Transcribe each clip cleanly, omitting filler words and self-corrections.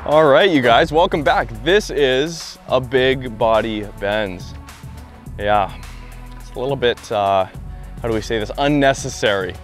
All right, you guys, welcome back. This is a big body Benz. Yeah, it's a little bit, how do we say this, unnecessary.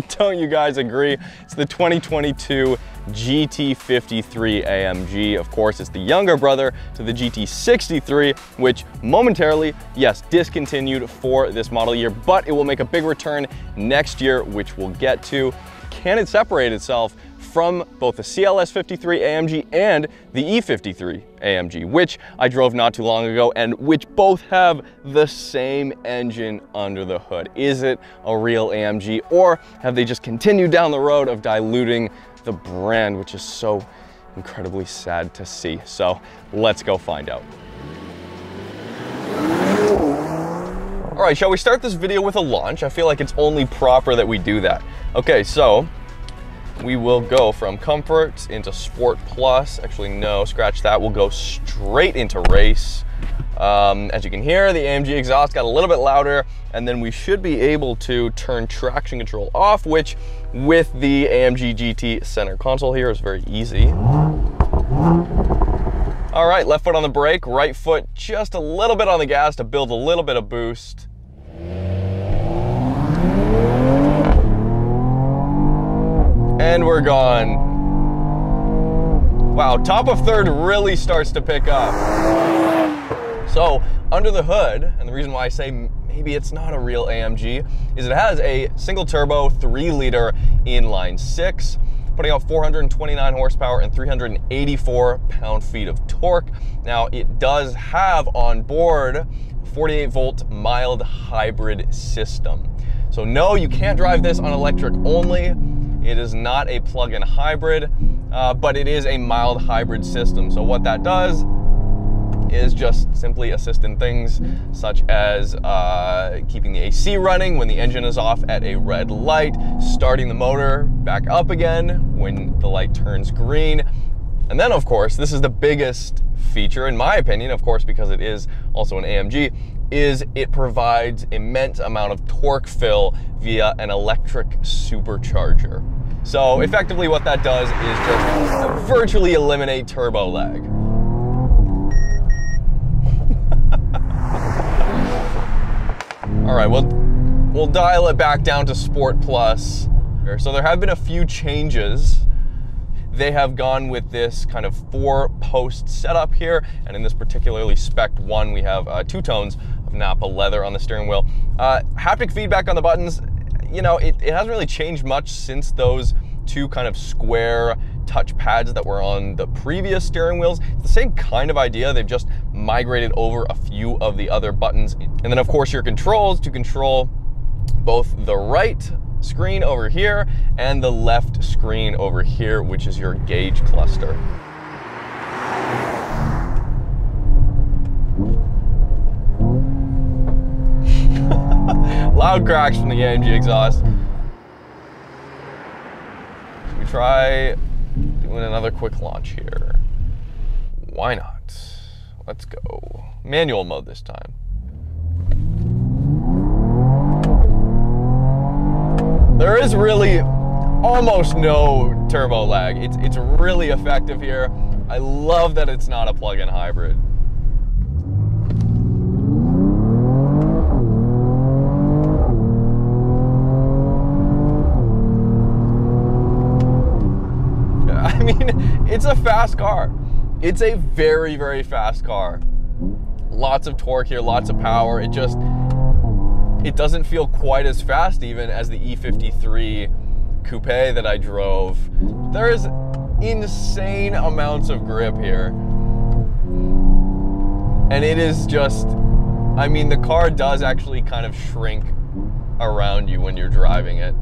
Don't you guys agree? It's the 2022 GT53 AMG. Of course, it's the younger brother to the GT63, which momentarily, yes, discontinued for this model year, but it will make a big return next year, which we'll get to. Can it separate itself from both the CLS53 AMG and the E53 AMG, which I drove not too long ago and which both have the same engine under the hood? Is it a real AMG, or have they just continued down the road of diluting the brand, which is so incredibly sad to see? So let's go find out. All right, shall we start this video with a launch? I feel like it's only proper that we do that. Okay, so we will go from comfort into sport plus. Actually, no, scratch that. We'll go straight into race. As you can hear, the AMG exhaust got a little bit louder, and then we should be able to turn traction control off, which with the AMG GT center console here is very easy. All right, left foot on the brake, right foot just a little bit on the gas to build a little bit of boost. And we're gone. Wow, top of third really starts to pick up. So under the hood, and the reason why I say maybe it's not a real AMG, is it has a single turbo 3-liter inline six, putting out 429 horsepower and 384 pound-feet of torque. Now it does have on board 48-volt mild hybrid system. So no, you can't drive this on electric only. It is not a plug-in hybrid, but it is a mild hybrid system. So what that does is just simply assist in things such as keeping the AC running when the engine is off at a red light, starting the motor back up again when the light turns green. And then, of course, this is the biggest feature, in my opinion, of course, because it is also an AMG, is it provides immense amount of torque fill via an electric supercharger. So effectively what that does is just virtually eliminate turbo lag. All right, we'll dial it back down to Sport Plus. So there have been a few changes. They have gone with this kind of 4-post setup here, and in this particularly spec'd one, we have 2 tones of Nappa leather on the steering wheel. Haptic feedback on the buttons, you know, it hasn't really changed much since those 2 kind of square touch pads that were on the previous steering wheels. It's the same kind of idea. They've just migrated over a few of the other buttons. And then of course your controls to control both the right screen over here and the left screen over here, which is your gauge cluster. Loud cracks from the AMG exhaust. Should we try doing another quick launch here? Why not? Let's go. Manual mode this time. There is really almost no turbo lag. It's really effective here. I love that it's not a plug-in hybrid. I mean, it's a fast car. It's a very, very fast car. Lots of torque here, lots of power. It doesn't feel quite as fast even as the E53 Coupe that I drove. There's insane amounts of grip here. And it is just, I mean, the car does actually kind of shrink around you when you're driving it.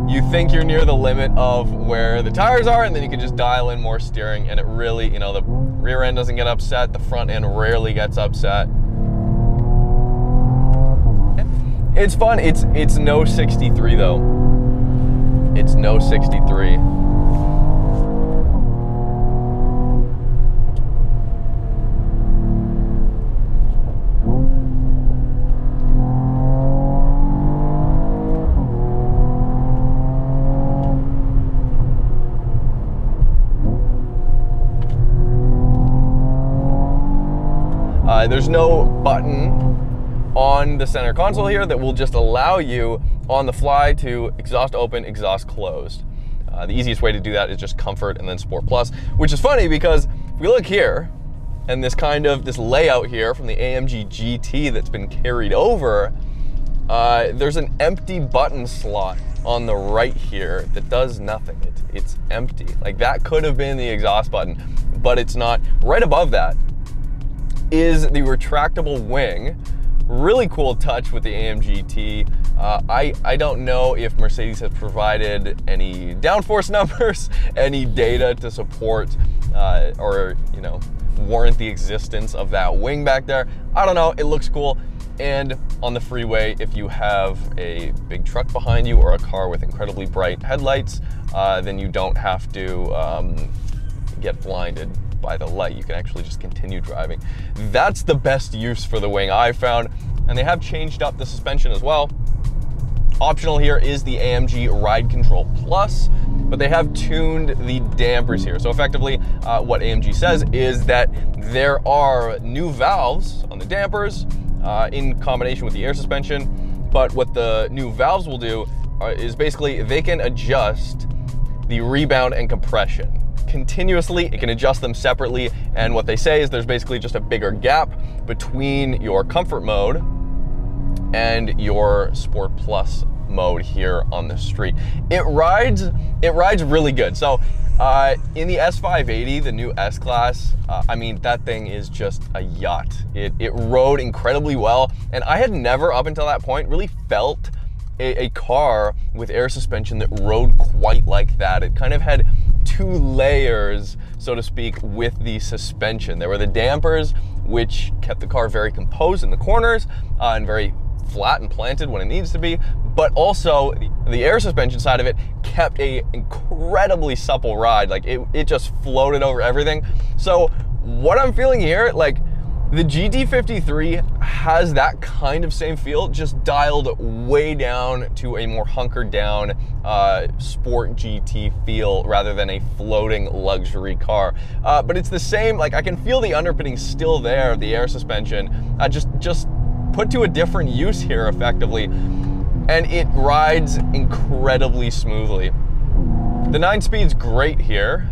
You think you're near the limit of where the tires are, and then you can just dial in more steering, and it really, you know, the rear end doesn't get upset, the front end rarely gets upset. It's fun. It's no 63 though. It's no 63. There's no button on the center console here that will just allow you on the fly to exhaust open, exhaust closed. The easiest way to do that is just Comfort and then Sport Plus, which is funny because if we look here, and this layout here from the AMG GT that's been carried over, there's an empty button slot on the right here that does nothing. It's empty. Like, that could have been the exhaust button, but it's not. Right above that is the retractable wing. Really cool touch with the AMG GT. I don't know if Mercedes has provided any downforce numbers, any data to support or, you know, warrant the existence of that wing back there. I don't know, it looks cool. And on the freeway, if you have a big truck behind you or a car with incredibly bright headlights, then you don't have to get blinded by the light. You can actually just continue driving. That's the best use for the wing I've found. And they have changed up the suspension as well. Optional here is the AMG Ride Control Plus, but they have tuned the dampers here. So effectively, what AMG says is that there are new valves on the dampers in combination with the air suspension. But what the new valves will do is basically they can adjust the rebound and compression continuously. It can adjust them separately. And what they say is there's basically just a bigger gap between your Comfort mode and your Sport Plus mode here on the street. It rides really good. So in the S580, the new S-Class, I mean, that thing is just a yacht. It rode incredibly well, and I had never up until that point really felt a car with air suspension that rode quite like that. It kind of had two layers, so to speak, with the suspension. There were the dampers, which kept the car very composed in the corners and very flat and planted when it needs to be, but also the air suspension side of it kept a incredibly supple ride. Like, it just floated over everything. So what I'm feeling here, like, the GT53 has that kind of same feel, just dialed way down to a more hunkered down sport GT feel rather than a floating luxury car. But it's the same, like, I can feel the underpinning still there, the air suspension, just put to a different use here effectively, and it rides incredibly smoothly. The 9-speed's great here.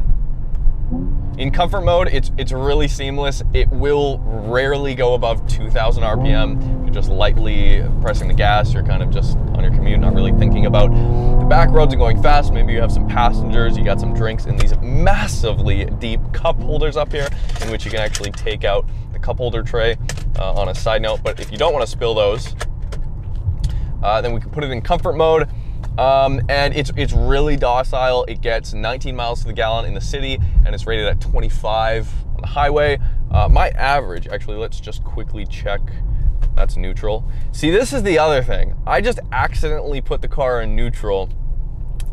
In Comfort mode, it's really seamless. It will rarely go above 2,000 RPM. You're just lightly pressing the gas. You're kind of just on your commute, not really thinking about the back roads and going fast. Maybe you have some passengers, you got some drinks in these massively deep cup holders up here, in which you can actually take out the cup holder tray on a side note. But if you don't want to spill those, then we can put it in Comfort mode. And it's really docile. It gets 19 miles to the gallon in the city, and it's rated at 25 on the highway. My average, actually, let's just quickly check. That's neutral. See, this is the other thing. I just accidentally put the car in neutral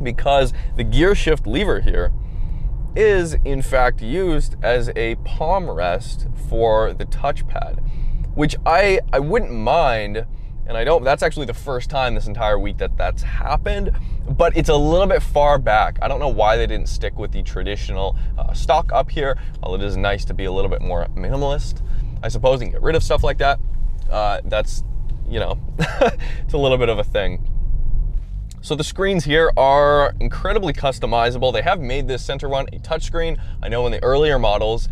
because the gear shift lever here is in fact used as a palm rest for the touchpad, which I wouldn't mind. And I don't, that's actually the first time this entire week that that's happened, but it's a little bit far back. I don't know why they didn't stick with the traditional stock up here. While it is nice to be a little bit more minimalist, I suppose, and get rid of stuff like that. That's, you know, it's a little bit of a thing. So the screens here are incredibly customizable. They have made this center one a touchscreen. I know in the earlier models,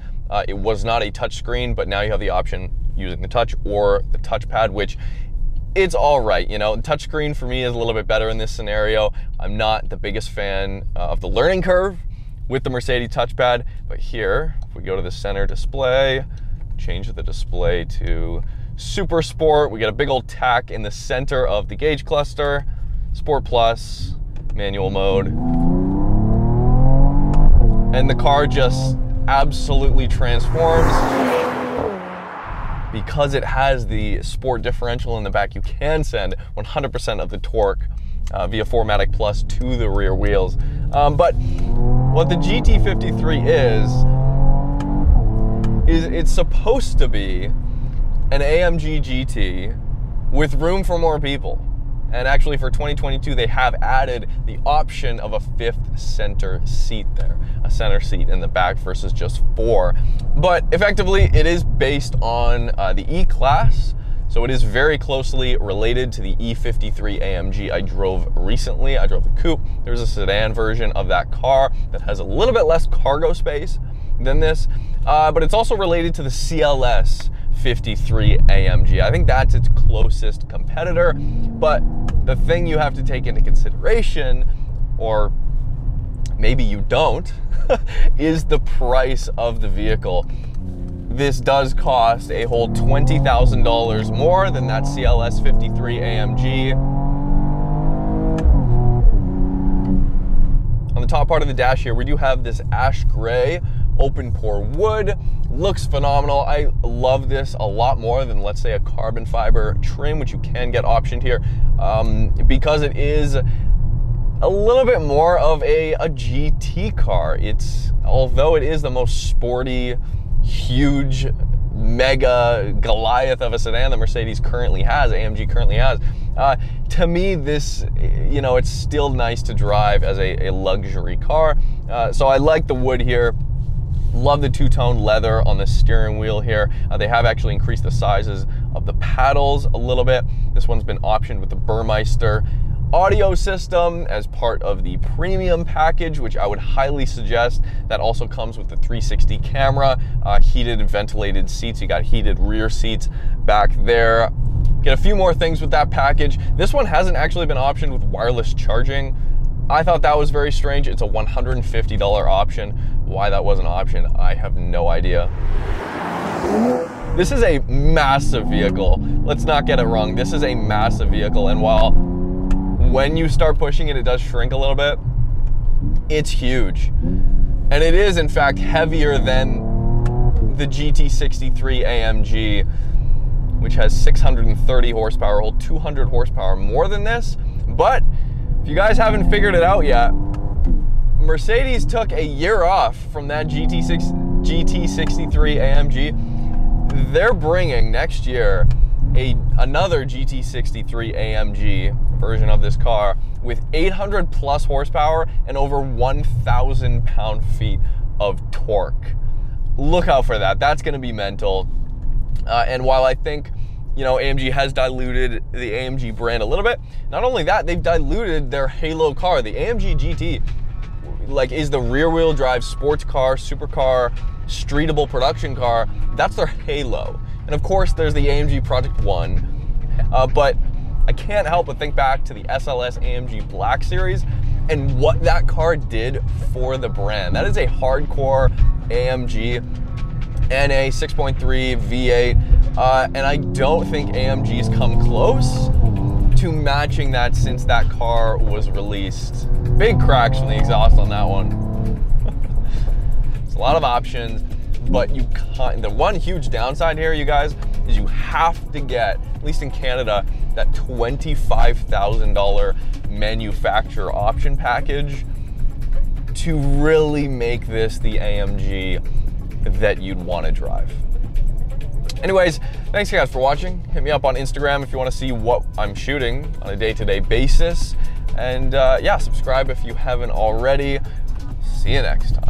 it was not a touchscreen, but now you have the option using the touch or the touchpad, which it's all right. You know, touchscreen for me is a little bit better in this scenario. I'm not the biggest fan of the learning curve with the Mercedes touchpad, but here, if we go to the center display, change the display to Super Sport, we get a big old tack in the center of the gauge cluster, Sport Plus, manual mode, and the car just absolutely transforms. Because it has the sport differential in the back, you can send 100% of the torque via 4MATIC Plus to the rear wheels. But what the GT53 is it's supposed to be an AMG GT with room for more people. And actually for 2022, they have added the option of a 5th center seat there, a center seat in the back versus just 4. But effectively, it is based on the E-Class. So it is very closely related to the E53 AMG I drove recently. I drove the Coupe. There's a sedan version of that car that has a little bit less cargo space than this, but it's also related to the CLS 53 AMG. I think that's its closest competitor, but the thing you have to take into consideration, or maybe you don't, is the price of the vehicle. This does cost a whole $20,000 more than that CLS 53 AMG. On the top part of the dash here, we do have this ash gray open pore wood. Looks phenomenal. I love this a lot more than, let's say, a carbon fiber trim, which you can get optioned here, because it is a little bit more of a GT car. Although it is the most sporty, huge, mega Goliath of a sedan that Mercedes currently has, AMG currently has, to me, this, it's still nice to drive as a luxury car. So I like the wood here. Love the two-tone leather on the steering wheel here. They have actually increased the sizes of the paddles a little bit. This one's been optioned with the Burmeister audio system as part of the premium package, which I would highly suggest. That also comes with the 360 camera, heated and ventilated seats. You got heated rear seats back there. Get a few more things with that package. This one hasn't actually been optioned with wireless charging. I thought that was very strange. It's a $150 option. Why that wasn't an option, I have no idea. This is a massive vehicle. Let's not get it wrong. This is a massive vehicle, and while when you start pushing it, it does shrink a little bit, it's huge. And it is, in fact, heavier than the GT63 AMG, which has 630 horsepower, whole 200 horsepower more than this. But if you guys haven't figured it out yet, Mercedes took a year off from that GT63 AMG. They're bringing next year another GT63 AMG version of this car with 800 plus horsepower and over 1,000 pound-feet of torque. Look out for that. That's going to be mental. And while I think, AMG has diluted the AMG brand a little bit, not only that, they've diluted their halo car. The AMG GT, is the rear-wheel drive sports car, supercar, streetable production car. That's their halo. And of course, there's the AMG Project 1. But I can't help but think back to the SLS AMG Black Series and what that car did for the brand. That is a hardcore AMG and a 6.3 V8. And I don't think AMG's come close to matching that since that car was released. Big cracks from the exhaust on that one. It's a lot of options, but you can't. The one huge downside here, you guys, is you have to get, at least in Canada, that $25,000 manufacturer option package to really make this the AMG that you'd want to drive. Anyways, thanks guys for watching. Hit me up on Instagram if you want to see what I'm shooting on a day-to-day basis. And yeah, subscribe if you haven't already. See you next time.